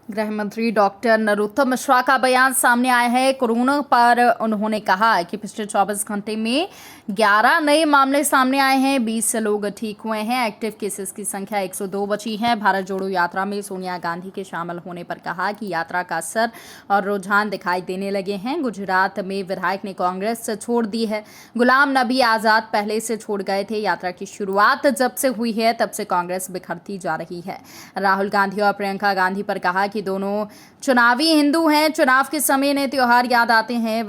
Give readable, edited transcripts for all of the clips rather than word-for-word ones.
गृह मंत्री डॉक्टर नरोत्तम मिश्रा का बयान सामने आया है। कोरोना पर उन्होंने कहा कि पिछले 24 घंटे में 11 नए मामले सामने आए हैं, 20 लोग ठीक हुए हैं। एक्टिव केसेस की संख्या 102 बची है। भारत जोड़ो यात्रा में सोनिया गांधी के शामिल होने पर कहा कि यात्रा का असर और रुझान दिखाई देने लगे हैं। गुजरात में विधायक ने कांग्रेस छोड़ दी है। गुलाम नबी आजाद पहले से छोड़ गए थे। यात्रा की शुरुआत जब से हुई है तब से कांग्रेस बिखरती जा रही है। राहुल गांधी और प्रियंका गांधी पर कहा कि दोनों चुनावी हिंदू हैं। चुनाव के समय ने त्योहार याद आते हैं।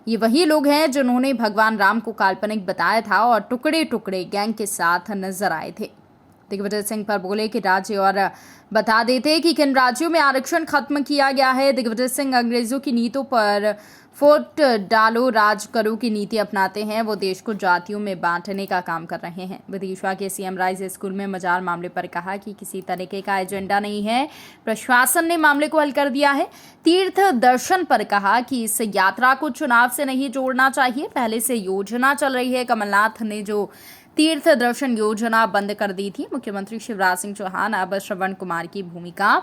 ये वही लोग हैं जिन्होंने भगवान राम को काल्पनिक बताया था और टुकड़े टुकड़े गैंग के साथ नजर आए थे। दिग्विजय सिंह पर बोले कि राज्य और बता देते कि किन राज्यों में आरक्षण खत्म किया गया है। दिग्विजय सिंह अंग्रेजों की नीतियों पर वोट डालो राज करो की नीति अपनाते हैं। वो देश को जातियों में बांटने का काम कर रहे हैं। विदिशा के सीएम राइज स्कूल में मजार मामले पर कहा कि किसी तरीके का एजेंडा नहीं है, प्रशासन ने मामले को हल कर दिया है। तीर्थ दर्शन पर कहा कि इस यात्रा को चुनाव से नहीं जोड़ना चाहिए, पहले से योजना चल रही है। कमलनाथ ने जो तीर्थ दर्शन योजना बंद कर दी थी। मुख्यमंत्री शिवराज सिंह चौहान अब श्रवण कुमार की भूमिका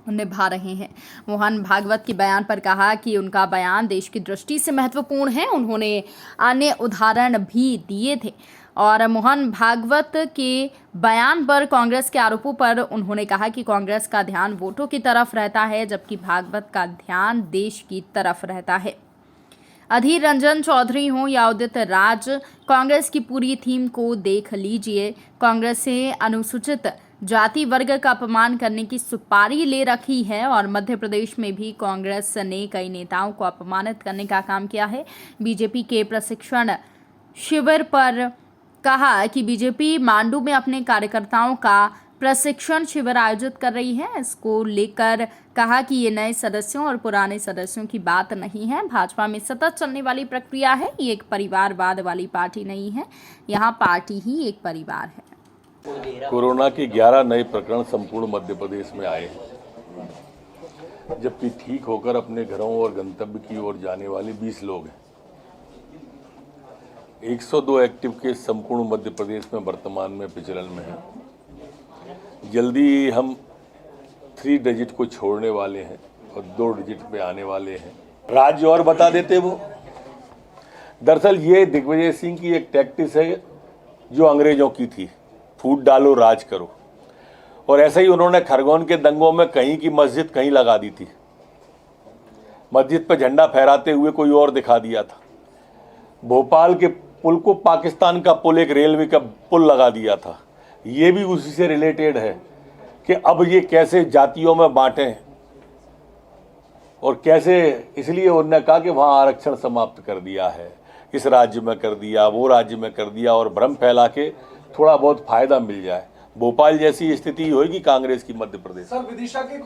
निभा रहे हैं। मोहन भागवत के बयान पर कहा कि उनका बयान देश की दृष्टि से महत्वपूर्ण है। उन्होंने अन्य उदाहरण भी दिए थे और मोहन भागवत के बयान पर कांग्रेस के आरोपों पर उन्होंने कहा कि कांग्रेस का ध्यान वोटों की तरफ रहता है, जबकि भागवत का ध्यान देश की तरफ रहता है। अधीर रंजन चौधरी हो या उदित राज, कांग्रेस की पूरी थीम को देख लीजिए। कांग्रेस से अनुसूचित जाति वर्ग का अपमान करने की सुपारी ले रखी है और मध्य प्रदेश में भी कांग्रेस ने कई नेताओं को अपमानित करने का काम किया है। बीजेपी के प्रशिक्षण शिविर पर कहा कि बीजेपी मांडू में अपने कार्यकर्ताओं का प्रशिक्षण शिविर आयोजित कर रही है। इसको लेकर कहा कि ये नए सदस्यों और पुराने सदस्यों की बात नहीं है, भाजपा में सतत चलने वाली प्रक्रिया है। ये एक परिवारवाद वाली पार्टी नहीं है, यहाँ पार्टी ही एक परिवार है। कोरोना के 11 नए प्रकरण संपूर्ण मध्य प्रदेश में आए हैं, जबकि ठीक होकर अपने घरों और गंतव्य की ओर जाने वाले 20 लोग हैं। 102 एक्टिव केस संपूर्ण मध्य प्रदेश में वर्तमान में प्रचलन में है। जल्दी हम 3 डिजिट को छोड़ने वाले हैं और 2 डिजिट पे आने वाले हैं। राज्य और बता देते वो। दरअसल ये दिग्विजय सिंह की एक टैक्टिस है जो अंग्रेजों की थी, फूट डालो राज करो। और ऐसे ही उन्होंने खरगोन के दंगों में कहीं की मस्जिद कहीं लगा दी थी, मस्जिद पर झंडा फहराते हुए कोई और दिखा दिया था। भोपाल के पुल को पाकिस्तान का पुल, एक रेलवे का पुल लगा दिया था। ये भी उसी से रिलेटेड है कि अब ये कैसे जातियों में बांटें और कैसे, इसलिए उन्होंने कहा कि वहाँ आरक्षण समाप्त कर दिया है, इस राज्य में कर दिया, वो राज्य में कर दिया, और भ्रम फैला के थोड़ा बहुत फायदा मिल जाए। भोपाल जैसी स्थिति होगी कांग्रेस की मध्य प्रदेश। सर विदिशा के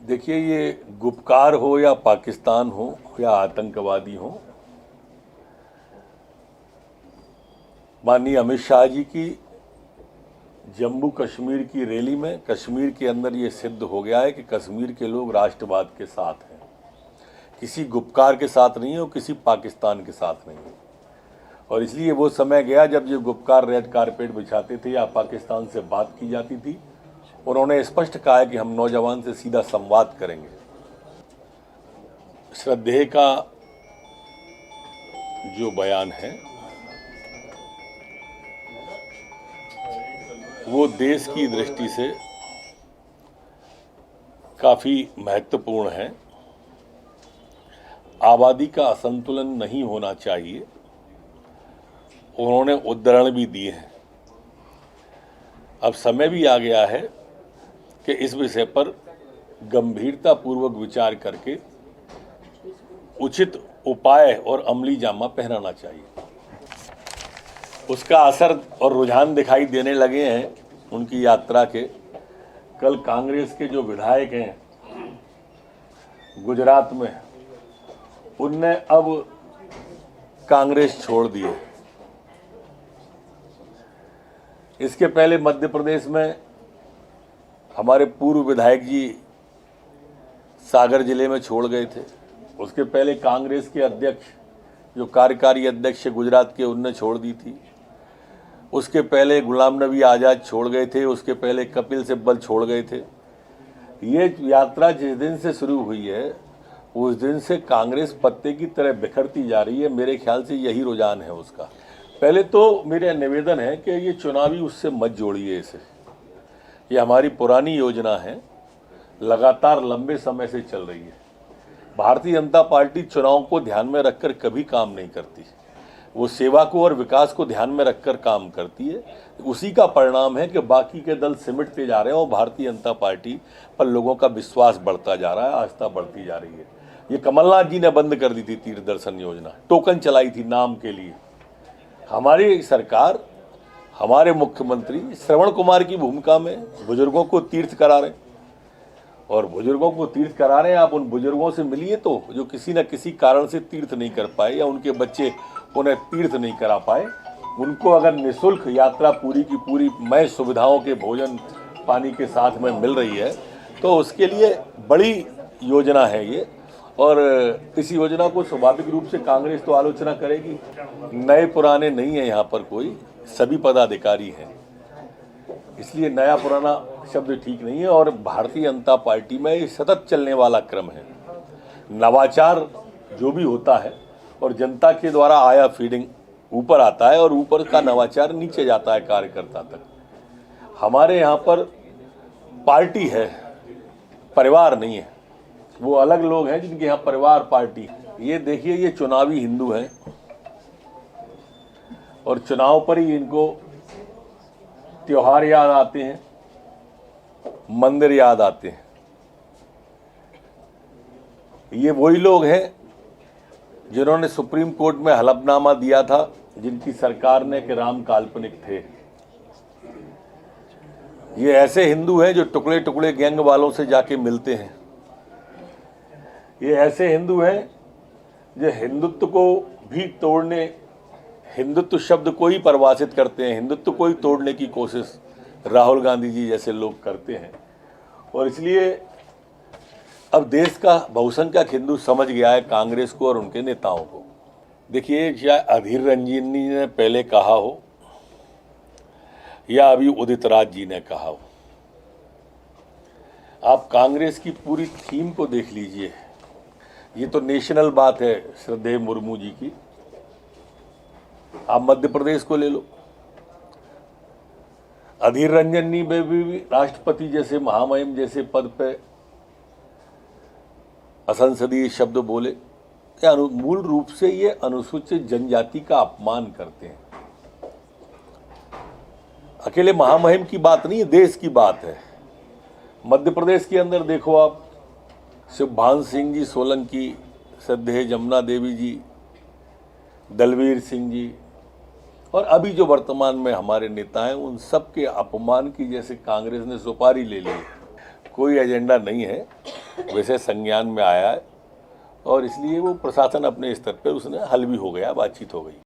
देखिए, ये गुपकार हो या पाकिस्तान हो या आतंकवादी हो, माननीय अमित शाह जी की जम्मू कश्मीर की रैली में कश्मीर के अंदर ये सिद्ध हो गया है कि कश्मीर के लोग राष्ट्रवाद के साथ हैं, किसी गुपकार के साथ नहीं है और किसी पाकिस्तान के साथ नहीं है। और इसलिए वो समय गया जब ये गुपकार रेड कारपेट बिछाते थे या पाकिस्तान से बात की जाती थी। उन्होंने स्पष्ट कहा है कि हम नौजवान से सीधा संवाद करेंगे। श्रद्धेय का जो बयान है वो देश की दृष्टि से काफी महत्वपूर्ण है। आबादी का असंतुलन नहीं होना चाहिए। उन्होंने उद्धरण भी दिए हैं। अब समय भी आ गया है कि इस विषय पर गंभीरतापूर्वक विचार करके उचित उपाय और अमली जामा पहनाना चाहिए। उसका असर और रुझान दिखाई देने लगे हैं उनकी यात्रा के। कल कांग्रेस के जो विधायक हैं गुजरात में, उनने अब कांग्रेस छोड़ दी है। इसके पहले मध्य प्रदेश में हमारे पूर्व विधायक जी सागर जिले में छोड़ गए थे। उसके पहले कांग्रेस के अध्यक्ष, जो कार्यकारी अध्यक्ष गुजरात के, उनने छोड़ दी थी। उसके पहले गुलाम नबी आज़ाद छोड़ गए थे। उसके पहले कपिल सिब्बल छोड़ गए थे। ये यात्रा जिस दिन से शुरू हुई है उस दिन से कांग्रेस पत्ते की तरह बिखरती जा रही है। मेरे ख्याल से यही रुझान है उसका। पहले तो मेरा निवेदन है कि ये चुनावी उससे मत जोड़िए इसे। ये हमारी पुरानी योजना है, लगातार लंबे समय से चल रही है। भारतीय जनता पार्टी चुनाव को ध्यान में रखकर कभी काम नहीं करती, वो सेवा को और विकास को ध्यान में रखकर काम करती है। उसी का परिणाम है कि बाकी के दल सिमटते जा रहे हैं और भारतीय जनता पार्टी पर लोगों का विश्वास बढ़ता जा रहा है, आस्था बढ़ती जा रही है। ये कमलनाथ जी ने बंद कर दी थी तीर्थ दर्शन योजना, टोकन चलाई थी नाम के लिए। हमारी सरकार, हमारे मुख्यमंत्री श्रवण कुमार की भूमिका में बुजुर्गों को तीर्थ करा रहे हैं और बुजुर्गों को तीर्थ करा रहे हैं। आप उन बुजुर्गों से मिलिए तो जो किसी न किसी कारण से तीर्थ नहीं कर पाए या उनके बच्चे उन्हें तीर्थ नहीं करा पाए, उनको अगर निःशुल्क यात्रा पूरी की पूरी मय सुविधाओं के भोजन पानी के साथ में मिल रही है तो उसके लिए बड़ी योजना है ये। और इस योजना को स्वाभाविक रूप से कांग्रेस तो आलोचना करेगी। नए पुराने नहीं है यहाँ पर कोई, सभी पदाधिकारी हैं, इसलिए नया पुराना शब्द ठीक नहीं है। और भारतीय जनता पार्टी में ये सतत चलने वाला क्रम है। नवाचार जो भी होता है और जनता के द्वारा आया फीडिंग ऊपर आता है और ऊपर का नवाचार नीचे जाता है कार्यकर्ता तक। हमारे यहाँ पर पार्टी है, परिवार नहीं है। वो अलग लोग हैं जिनके यहाँ परिवार पार्टी। ये देखिए, ये चुनावी हिंदू हैं और चुनाव पर ही इनको त्योहार याद आते हैं, मंदिर याद आते हैं। ये वही लोग हैं जिन्होंने सुप्रीम कोर्ट में हलफनामा दिया था, जिनकी सरकार ने कि राम काल्पनिक थे। ये ऐसे हिंदू हैं जो टुकड़े टुकड़े गैंग वालों से जाके मिलते हैं। ये ऐसे हिंदू हैं जो हिंदुत्व को भी तोड़ने, हिंदुत्व शब्द को ही परिभाषित करते हैं, हिंदुत्व को ही तोड़ने की कोशिश राहुल गांधी जी जैसे लोग करते हैं। और इसलिए अब देश का बहुसंख्यक हिंदू समझ गया है कांग्रेस को और उनके नेताओं को। देखिए, चाहे अधीर रंजन जी ने पहले कहा हो या अभी उदित राज जी ने कहा हो, आप कांग्रेस की पूरी थीम को देख लीजिए। ये तो नेशनल बात है श्रद्धेय मुर्मू जी की। आप मध्य प्रदेश को ले लो, अधीर रंजन जी में भी राष्ट्रपति जैसे महामहिम जैसे पद पे असंसदीय शब्द बोले। मूल रूप से ये अनुसूचित जनजाति का अपमान करते हैं। अकेले महामहिम की बात नहीं है, देश की बात है। मध्य प्रदेश के अंदर देखो आप, शिवभान सिंह जी सोलंकी, श्रद्धेय जमुना देवी जी, दलवीर सिंह जी और अभी जो वर्तमान में हमारे नेता हैं, उन सब के अपमान की जैसे कांग्रेस ने सुपारी ले ली। कोई एजेंडा नहीं है, वैसे संज्ञान में आया है और इसलिए वो प्रशासन अपने स्तर पर उसने हल भी हो गया, बातचीत हो गई।